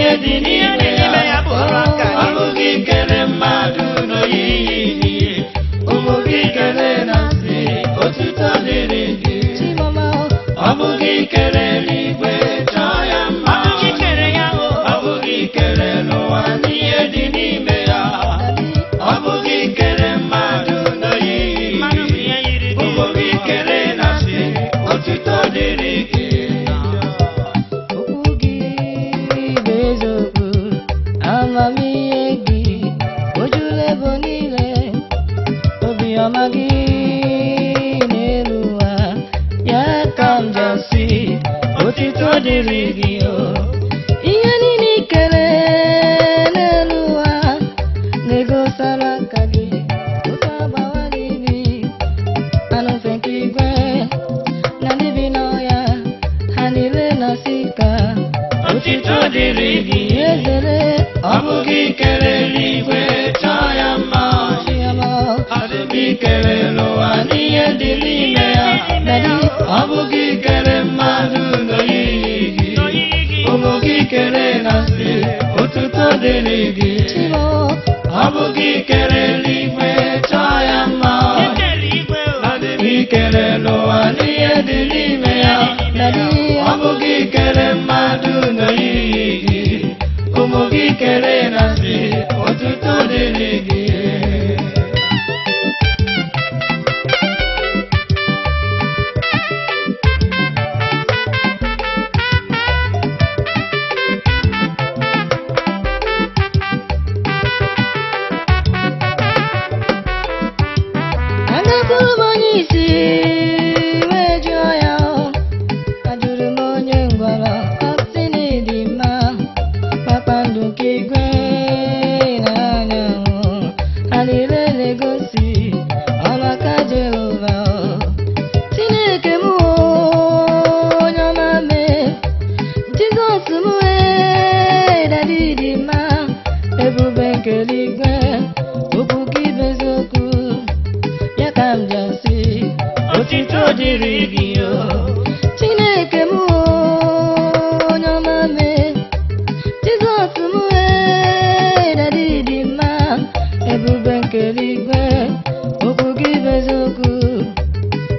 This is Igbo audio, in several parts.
ihe dị n'ime ya ọ bụghị kere mmadụ n'oyiyi ụmụ gị kere na nsị otuto dịrị gị ọ bụghị kere eluigwe chọọ ya mma ọ bụghị kere n'ụwa n'ihe dị n'ime ya ọ bụghị kere mmadụ n'oyiyi ụmụ gị kere na nsị otuto dịrị gị okwu gị bụ eziokwu amamihe gị o juru ebo niile obiọma gị n'elu ụwa ya ka m ji asị otuto dịrị gị ihe niile i kere n'elu ụwa na-egosara aka gị ụka agbawa n'ibi anụ mfe nke igwe na ndị bi n'ọhịa ha niile na-asị ka otuto dịrị gị ezere ọ bụghị kere eluigwe chọọ ya mma ọ bụghị kere n'ụwa n'ihe dị n'ime ya ọ bụghị kere mmadụ n'oyiyi gị ụmụ gị kere na nsị otuto dịrị gị ọ bụghị kere eluigwe chọọ ya mma ọ bụghị kere n'ụwa n'ihe dị n'ime ya ọ bụghị kere mmadụ n'oyiyi gị ụmụ gị kere na nsị otuto dịrị gị agakwuru m onye isi wee jụọ ya ajụrụ m onye ngwara ọ sị na ịdị mma kpakpando nke igwe na anyanwụ ha niile na-egosi ọmaka Jehova Chineke m onye ọma mee Jizọs m dadi dị mma ebube nke eluigwe okwu gị bụ eziokwu ya ka m ji asị otuto dịrị gị Chineke m onye ọma mee Jizọs m dadi dị mma ebube nke eluigwe okwu gị bụ eziokwu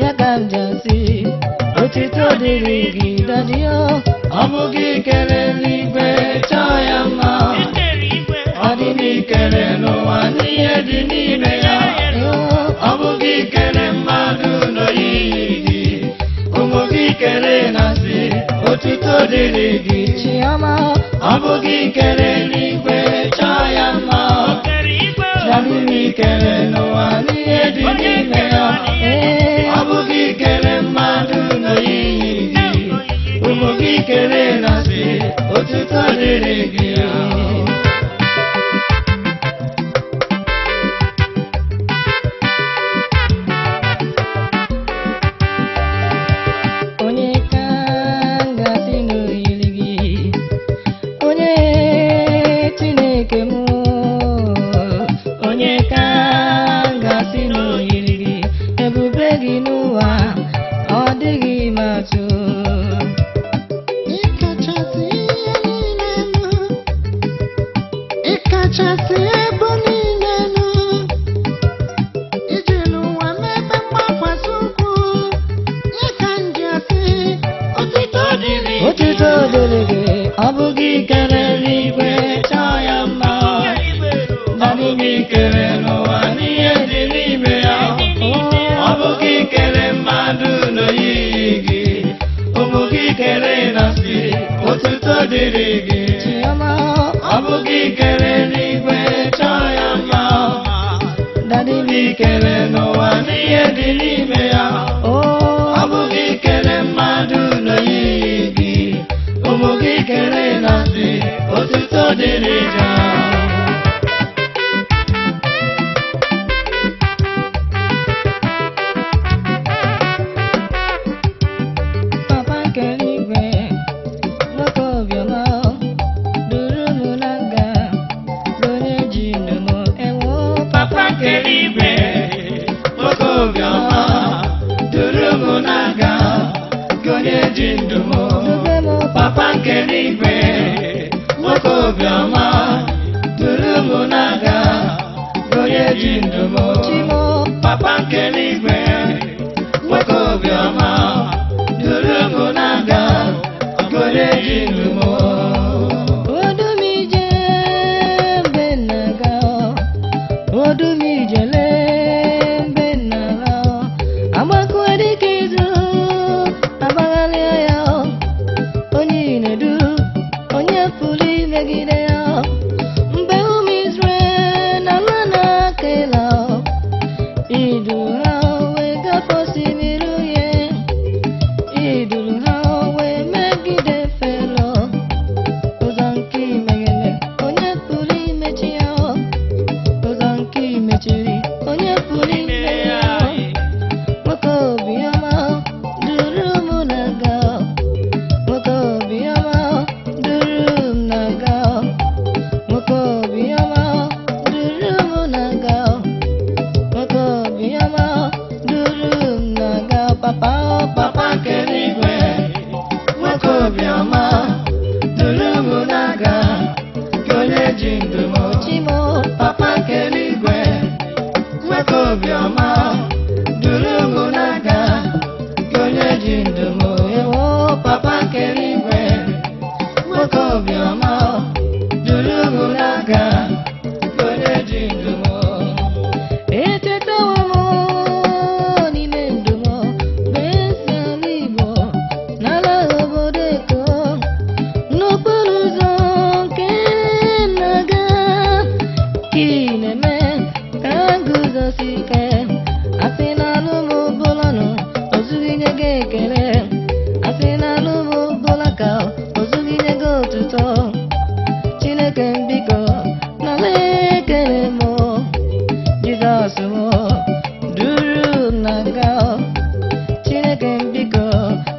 ya ka m ji asị otuto dịrị gị dadi ọ bụghị kere eluigwe chọọ ya mma ọ dị n'ikere n'ụwa n'ihe dị n'ime ya ọ bụghị kere mmadụ n'oyiyi gị ụmụ gị kere na nsị otuto dịrị gị Chiọma ọ bụghị kere eluigwe chọọ ya mma ọ dị n'ikere n'ụwa n'ihe dị n'ime ya ọ bụghị kere mmadụ n'oyiyi gị ụmụ gị kere na nsị otuto dịrị gị onye ka m ga-asị n'oyiri gị onye Chineke m onye ka m ga-asị n'oyiri gị ebube gị n'ụwa ọ dịghị matụ ịkachasị ihe niile nụ ịkachasị ebo niile nụ iji n'ụwa mebe mgbakwasị ụkwụ ya ka m ji asị otuto dịrị otuto dịrị gị ọ bụghị kere eluigwe chọọ ya mma ọ bụghị kere n'ụwa n'ihe dị n'ime ya ọ bụghị kere mmadụ n'oyiyi gị ụmụ gị kere na nsị otuto dịrị gị Chiọma ọ bụghị kere eluigwe chọọ ya mma dadi m gị kere n'ụwa n'ihe dị n'ime ya o ọ bụghị kere mmadụ n'oyiyi gị ụmụ gị kere na nsị otuto dịrị ya papa nke eluigwe nwoke obiọma duru m na nga bụ onye ji ndụ m enwo papa nke eluigwe nwoke obiọma duru m n'aga gị onye ji ndụ m dube m papa nke eluigwe nwoke n'aga onye ji ndụ m Chimo papa nke eluigwe nwoke obiọma duru m n'aga onye ji ndụ m Odumije mbenaga Odumijele mbenaga Agbakwe dịka izu agbaghalịa ya onye inedu onye pụrụ imegide ya mgbe ụmụ Izrel n'ala na-akela iduru ha wee gafee osimiri uhie iduru ha wee megide Fero ụzọ nke imeghere onye pụrụ imechi ya ụzọ nke imechiri onye pụrụ ime ya nwoke obiọma duru m n'aga nwoke obiọma duru m n'aga nwoke obiọma duru m n'aga nwoke obiọma duru m n'aga papa papa nke eluigwe nwoke obiọma duru m n'aga onye ji ndụ m Chimo papa nke eluigwe nwoke obiọma duru m n'aga onye ji ndụ m ewo papa nke eluigwe nwoke obiọma duru m n'aga onye ji ndụ m Echetawo m n'ime ndụ m mgbe si ala Igbo n'ala obodo Eko n'okporo ụzọ nke na-aga ka ị na-eme ka guzosi ike asị na alụ m bụlanụ ozughị nye gị ekele asị na alụ m bụla ka ozughị nye gị otuto Chineke m biko nala ekele m Jizọs m duru m n'aga Chineke m biko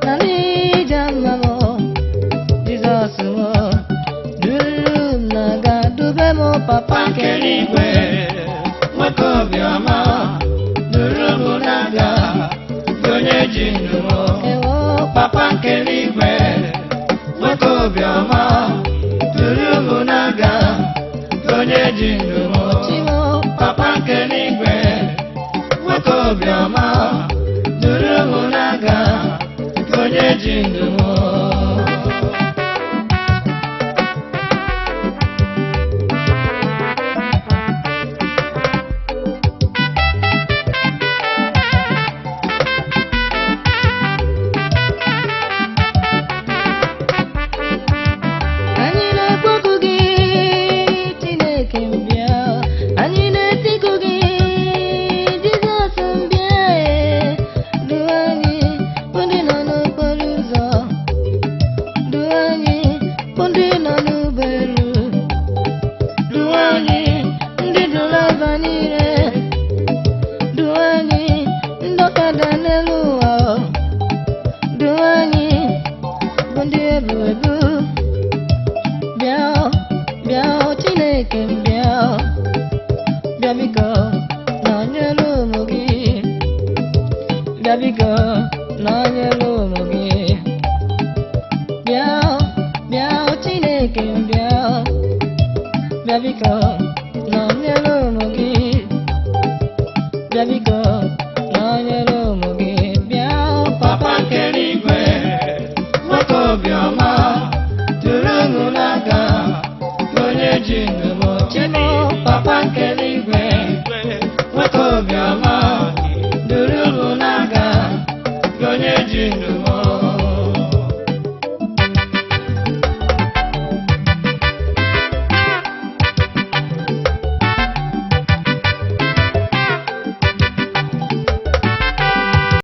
nala ije mma m Jizọs m duru m n'aga dube m papa papa nke eluigwe nwoke obiọma duru m n'aga onye ji ndụ m ewo papa nke eluigwe nwoke obiọma duru m n'aga onye ji ndụ m Chimo papa nke eluigwe nwoke obiọma duru m n'aga onye ji ndụ m anyị na-akpọku gị Chineke m bịa anyị na-etiku gị Jizọs m bịa duo anyị bụ ndị nọ n'okporo ụzọ duo anyị bụ ndị nọ n'ụgbọelu duo anyị ndị dụlava niile duo anyị ndị ọkada n'elu ụwa duo anyị bụ ndị ebu ebu bịa bịa Chineke m bịa bịa biko nọnyere ụmụ gị bịa biko nọnyere ụmụ gị bịa bịa Chineke m bịa bịa biko nọnyere ụmụ gị bịa biko nọnyere ụmụ gị bịa papa nke eluigwe nwoke obiọma duru m n'aga onye ji ndụ m Chimo papa nke eluigwe